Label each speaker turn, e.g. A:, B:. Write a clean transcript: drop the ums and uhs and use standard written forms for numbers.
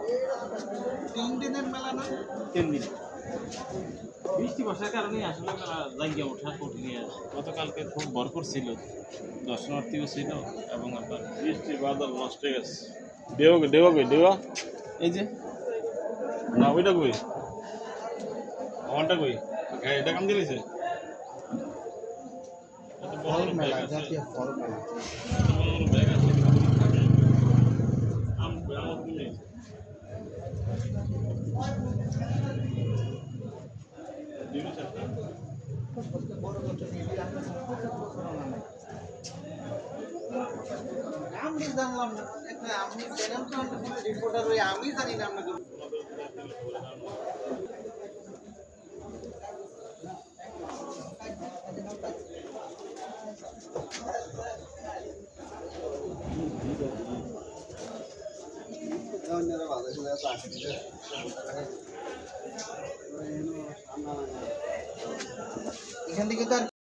A: 3 দিনের মেলা না?
B: 3 দিন। বৃষ্টি বর্ষার কারণে আসলে জায়গা ওঠা কঠিন। গতকালকে খুব ভরপুর ছিল, দর্শনার্থীও ছিল এবং আপনার বৃষ্টির বাদল নষ্ট হয়ে গেছে। দেওয়া এই যে না ওইটা কই আমারটা কই এটা কাম দিয়েছে
A: ফল মেলা, জাতীয় ফল মেলা।
B: ব্যাগ আছে
A: আমি জানলাম না, আমি রিপোর্টার হয়ে আমি জানি না আপনাকে। এখান থেকে তো আর